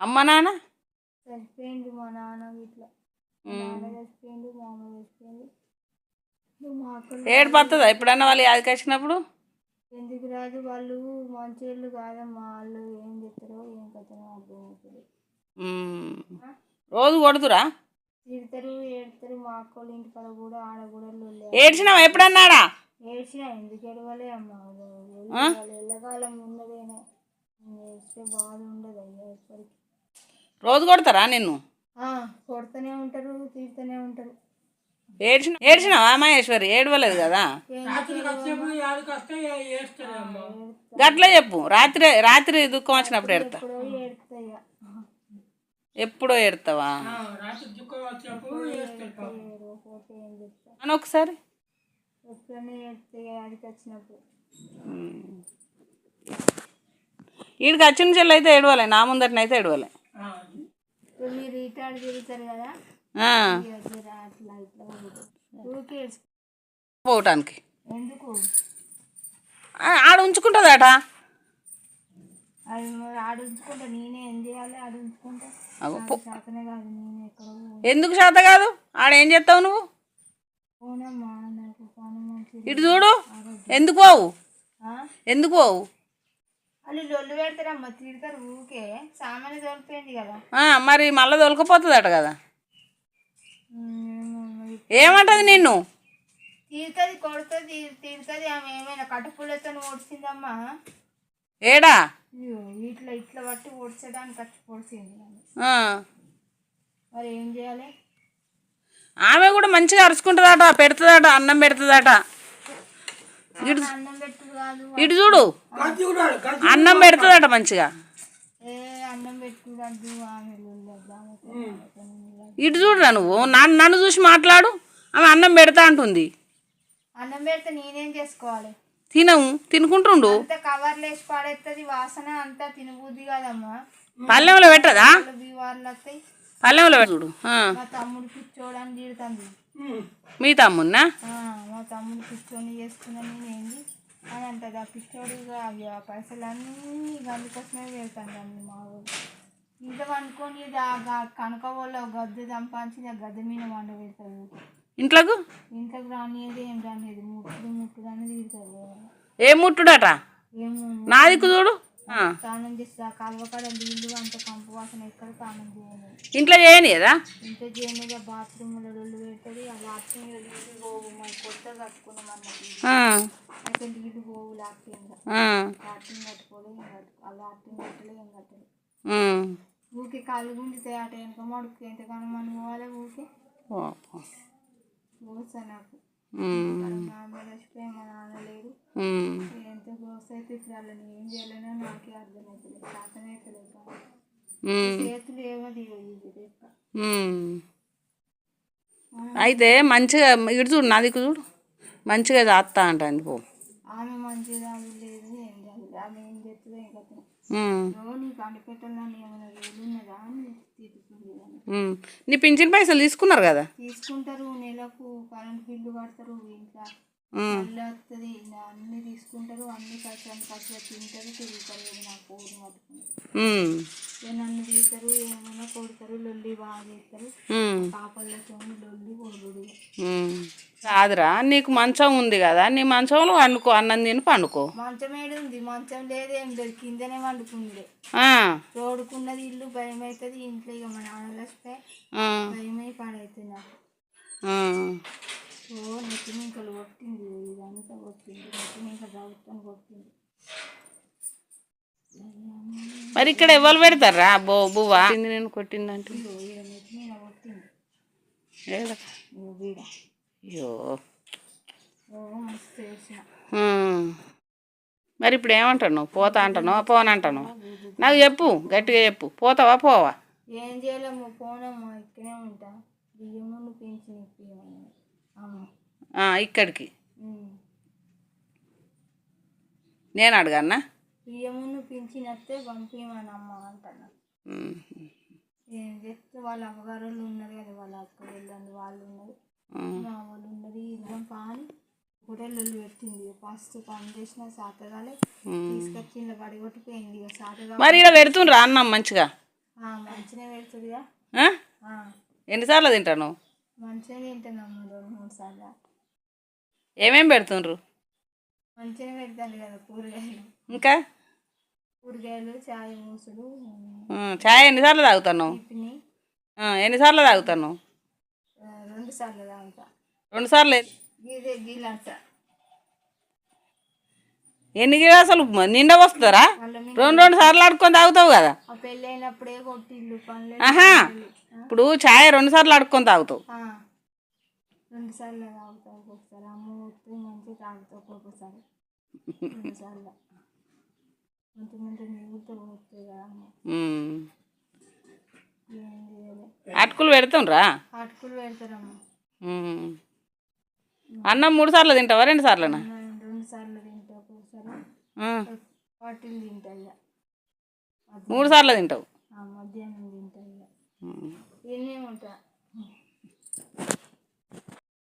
అమ్మ నాన్న చచ్చిపోయింది. మా నాన్న ఇట్లా నాన్న చచ్చిపోయింది, మా అమ్మ చచ్చిపోయింది. ఏడుపు వస్తుందా ఎప్పుడన్నా వాళ్ళు యాదికి వచ్చినప్పుడు? ఎందుకు రాదు, వాళ్ళు మంచోళ్ళు కాదమ్మా. వాళ్ళు ఏం చెప్తారో ఏం కథనో అర్థమవుతుంది. రోజు కొడుతురా? తిడతారు, ఏడుతారు. మా అక్కలు ఇంటికాడ కూడా ఆడ కూడా ఏడ్చినావా ఎప్పుడన్నాడా? ఏడ్చినా, ఎందుకు ఏడవలే అమ్మా. ఎల్లకాలం ఉన్నదేనా, ఏడ్చే బాధ ఉండదు అయ్యా ఎప్పటికీ. రోజు కొడతారా నిన్ను? కొడుతూనే ఉంటారు, తీరుతూనే ఉంటారు. ఏడ్చినావా మహేశ్వరి? ఏడవలేదు కదా? గట్లా చెప్పు. రాత్రి రాత్రి దుఃఖం వచ్చినప్పుడు ఏడతా. ఎప్పుడో ఏడతావా అని ఒకసారి వీడికి వచ్చిన చెల్లి అయితే ఏడవలే, నా ముందటినైతే ఏడవలే. మీరు ఇటాడు తిరుగుతారు కదా పోవటానికి ఎందుకు ఆడ ఉంచుకుంటుందట. ఆడ ఉంచుకుంటా, నేనే ఏం చేయాలి? ఆడ ఉంచుకుంటా శాతనే కాదు. నేను ఎక్కడ ఎందుకు శాత కాదు? ఆడేం చేస్తావు నువ్వు? పోనమ్మా, నాకు పని మంచిది. ఇటు చూడు, ఎందుకు పోవు? ఎందుకు పోవు? వాళ్ళు లొల్లు పెడతారమ్మా, తిడతారు ఊకే. సామాన్య తోలిపోయింది కదా, మరి మళ్ళీ తొలకపోతుందట కదా. ఏమంటది నిన్ను? తిడుతుంది, కొడుతుంది, తిడుతుంది. ఆమె ఏమైనా కట్టుపుల్లతో ఓడిచిందమ్మా. ఏడా ఇట్లా ఇట్లా పట్టి ఓడ్చడానికి వచ్చి పొడిచింది. మరి ఏం చేయాలి? ఆమె కూడా మంచిగా అరుచుకుంటుందట, పెడుతుందట, అన్నం పెడుతుందట. అన్నం పెట్టు కాదు, ఇటు చూడు, అన్నం పెడుతుందట మంచిగా. అన్నం పెట్టుకోవద్దు ఆమె. ఇటు చూడురా, నువ్వు నన్ను చూసి మాట్లాడు. ఆమె అన్నం పెడతా అంటుంది. అన్నం పెడితే నేనేం చేసుకోవాలి? తినవు, తినుకుంటుండు. అంతా కవర్లు వేసి పడేస్తుంది, వాసన అంతా తినబుద్ది కదమ్మా. పల్లెంలో పెట్టదా? బీవార్లు వస్తాయి. పల్లెంలో చూడు. మా తమ్ముడు పిచ్చోడని తిడుతుంది. మీ తమ్మున్నా? మా తమ్ముడు పిచ్చోని చేసుకున్నాను నేనేంది అని అంటది. ఆ పిచ్చోడుగా అవి ఆ పైసలన్నీ అందుకోసమే వెళ్తాను అన్ని. మా ఊరు ఇంత వండుకొని కనక వాళ్ళు గద్దె సంపాదించి ఆ గద్దె మీద వండ పెడతారు. ఇంట్లోకి రానిది ఏం రానిది, ముట్టుడు అనేది తిడతారు. ఏం ముట్టుడట? నాదికు చూడు. స్నానం చేసి ఆ కలవకాడ నీళ్ళు అంత కంపు వాసన ఎక్కడ స్నానం చేయను. ఇంట్లో చేయని కదా? ఇంట్లో చేయని. బాత్రూమ్లో రొల్లు పెడుతుంది. ఆ బాత్రూమ్ నీళ్ళు పోవు. మరి కొత్తగా కట్టుకున్నాం అన్నది అయితే నీళ్ళు పోవు. లాట్రిన్ కట్టుకోలేదు, ఆ లాట్రిన్ కట్టలే, ఏం కట్టలేదు. ఊకే కాళ్ళు గుంజుతాయి. అట వెనక మడుకు ఎంతగానో మనం పోవాలి ఊకే. గోస నాకు. మా అమ్మ చచ్చిపోయి మా నాన్న లేడు. ఎంత గోస అయితే ఇప్పుడు వాళ్ళని ఏం చేయాలనో నాకే అర్థమవుతుంది. శాతమవుతలేదు. చేతులు ఏమో దిగదు. అయితే మంచిగా ఇటు చూడు, నాది చూడు, మంచిగా చేస్తా అంటుంది. పో. ఆమె మంచిగా లేదు, ఏం కాదు. ఆమె ఏం చేస్తుందో ఏం కథ. నీకు అండిపెట్టాలని ఏమైనా రోజు ఉన్నదా అని తీసుకుంది. నీ పింఛన్ పైసలు తీసుకున్నారు కదా? తీసుకుంటారు. నెలకు కరెంట్ బిల్లు కడతారు. ఇంట్లో మళ్ళీ వస్తుంది. అన్నీ తీసుకుంటారు. అన్ని ఖర్చులు తింటారు, తిరుగుతారు. నాకు ఫోన్ పట్టుకుని నన్ను తిరుగుతారు. ఏమైనా కొడతారు, లొల్లి బాగా చేస్తారు. పాపలతో లొల్లి కొడుకుడు కాదురా, నీకు మంచం ఉంది కదా, నీ మంచంలో వండుకో, అన్నం తిని పండుకో. మంచం ఏడు ఉంది? మంచం లేదు, ఏం లేదు. కిందనే వండుకుంది. తోడుకున్నది ఇల్లు భయం అవుతుంది. ఇంట్లో ఇక మా నాన్నలు వస్తే భయమై పాడవుతుంది నాకు. నెత్తి మింకలు కొట్టింది, ఇదంతా కొట్టింది. నెత్తి మింక ప్రభుత్వం కొట్టింది. మరి ఇక్కడ ఎవరు పెడతారా? బువ్వా నేను కొట్టిందంటే నెత్తి మీద కొట్టింది. అయ్యో, మస్తు వేసిన. మరి ఇప్పుడు ఏమంటాను? పోతా అంటాను, పోనంటాను? నాకు చెప్పు, గట్టిగా చెప్పు. పోతావా పోవా? ఏం చేయలేము, పోనమ్మా. ఇక్కడే ఉంటా. బియ్యము పెంచి ఇక్కడికి నేను అడగన్నా? బియ్యము పింఛనొస్తే పంపించమనమ్మ అంటున్నా. ఏం చెప్తే వాళ్ళ అమ్మగారు ఉన్నారు కదా, వాళ్ళ అక్క వెళ్ళండి, వాళ్ళు ఉన్నారు, మా వాళ్ళు ఉన్నది. ఇద్దాం పాని గొర్రెలు పెట్టింది ఫస్ట్ పని చేసిన సాతగాలి తీసుకొచ్చి ఇలా పడిగొట్టిపోయింది ఇక సాతగా మరి ఇలా పెడుతుండ్రా అన్నం మంచిగా మంచిగా పెడుతుందిగా ఆ? ఎన్నిసార్లు తింటాను? మంచిగా తింటున్నాము 2-3 సార్లు ఏమేమి పెడుతుండ్రు? మంచిగా పెడతాను కదా కూరగాయలు ఇంకా చాయ్ మూసుడు చాయ్ ఎన్నిసార్లు తాగుతాను? టిఫిన్ ఎన్నిసార్లు తాగుతాను? 2 సార్లు తాగుతా 2 సార్లు. గీదే గీలాస ఎన్ని గిలాసాలు నిండా వస్తారా? 2 సార్లు ఆడుకొని తాగుతావు కదా. ఆ పెళ్ళి అయినప్పుడే కొట్టిల్లు పనులు ఆహా, ఇప్పుడు చాయ్ 2 సార్లు ఆడుకొని తాగుతావు. 2 సార్లు తాగుతా ఒక్కొక్కసారి అమ్మ వస్తే మంచిగా తాగుతా ఒక్కొక్కసారి 2 సార్లు మంచి మంచి నీళ్ళతో వస్తాయి కదా అమ్మ ఏం చేయాలి అటుకులు పెడుతుండ్రా? అటుకులు పెడతారమ్మ అన్నం 3 సార్లు తింటావా 2 సార్లునా? 2 సార్లు తింటా ఒక్కొక్కసారి వాటిలు తింటా ఇక 3 సార్లు తింటావు. మధ్యాహ్నం తింటా ఇక ఇవన్నీ ఉంటా